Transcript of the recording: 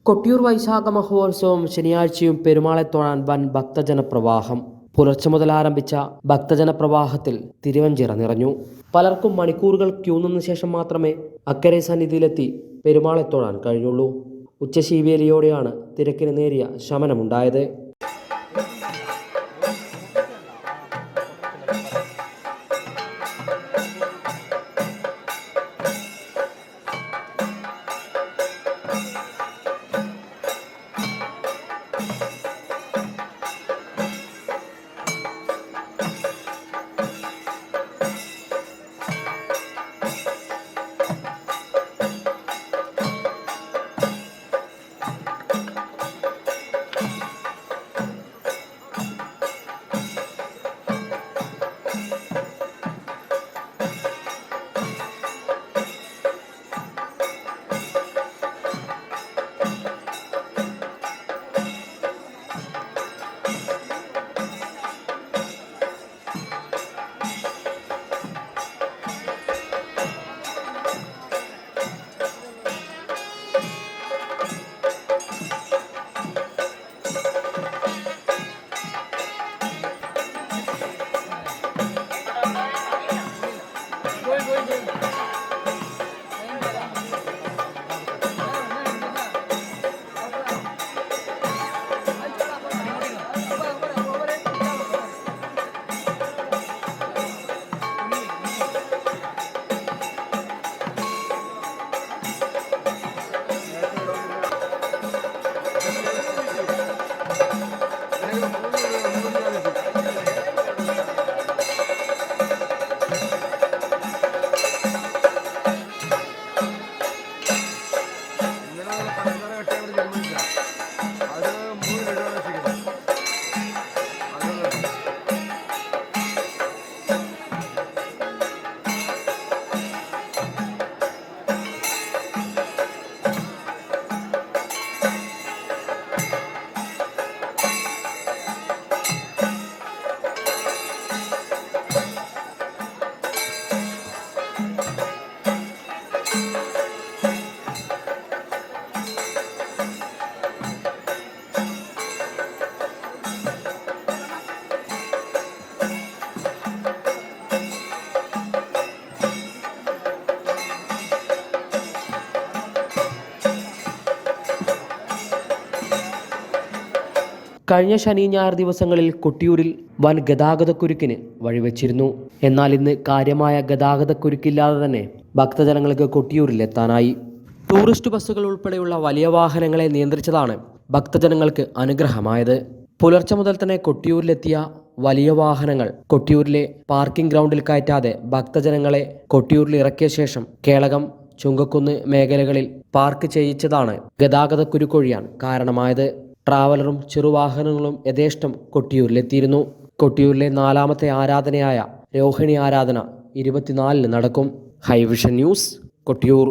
കൊട്ടിയൂർ വൈശാഖ മഹോത്സവം ശനിയാഴ്ചയും പെരുമാളെ തൊഴാൻ വൻ ഭക്തജനപ്രവാഹം. പുലർച്ചെ മുതൽ ആരംഭിച്ച ഭക്തജനപ്രവാഹത്തിൽ തിരുവഞ്ചിറ നിറഞ്ഞു. പലർക്കും മണിക്കൂറുകൾ ക്യൂ നിന്ന ശേഷം മാത്രമേ അക്കരെ സന്നിധിയിലെത്തി പെരുമാളെ തൊഴാൻ കഴിഞ്ഞുള്ളൂ. ഉച്ചശീവേലിയോടെയാണ് തിരക്കിന് നേരിയ ശമനമുണ്ടായത്. കഴിഞ്ഞ ശനി ഞായർ ദിവസങ്ങളിൽ കൊട്ടിയൂരിൽ വൻ ഗതാഗതക്കുരുക്കിന് വഴിവെച്ചിരുന്നു. എന്നാൽ ഇന്ന് കാര്യമായ ഗതാഗതക്കുരുക്കില്ലാതെ തന്നെ ഭക്തജനങ്ങൾക്ക് കൊട്ടിയൂരിൽ എത്താനായി. ടൂറിസ്റ്റ് ബസ്സുകൾ ഉൾപ്പെടെയുള്ള വലിയ വാഹനങ്ങളെ നിയന്ത്രിച്ചതാണ് ഭക്തജനങ്ങൾക്ക് അനുഗ്രഹമായത്. പുലർച്ചെ മുതൽ തന്നെ കൊട്ടിയൂരിലെത്തിയ വലിയ വാഹനങ്ങൾ കൊട്ടിയൂരിലെ പാർക്കിംഗ് ഗ്രൗണ്ടിൽ കയറ്റാതെ ഭക്തജനങ്ങളെ കൊട്ടിയൂരിൽ ഇറക്കിയ ശേഷം കേളകം, ചുങ്കക്കുന്ന് മേഖലകളിൽ പാർക്ക് ചെയ്യിച്ചതാണ് ഗതാഗതക്കുരുക്കൊഴിയാൻ കാരണമായത്. ട്രാവലറും ചെറുവാഹനങ്ങളും യഥേഷ്ടം കൊട്ടിയൂരിലെത്തിയിരുന്നു. കൊട്ടിയൂരിലെ 4ാമത്തെ ആരാധനയായ രോഹിണി ആരാധന 24-ന് നടക്കും. ഹൈവിഷൻ ന്യൂസ്, കൊട്ടിയൂർ.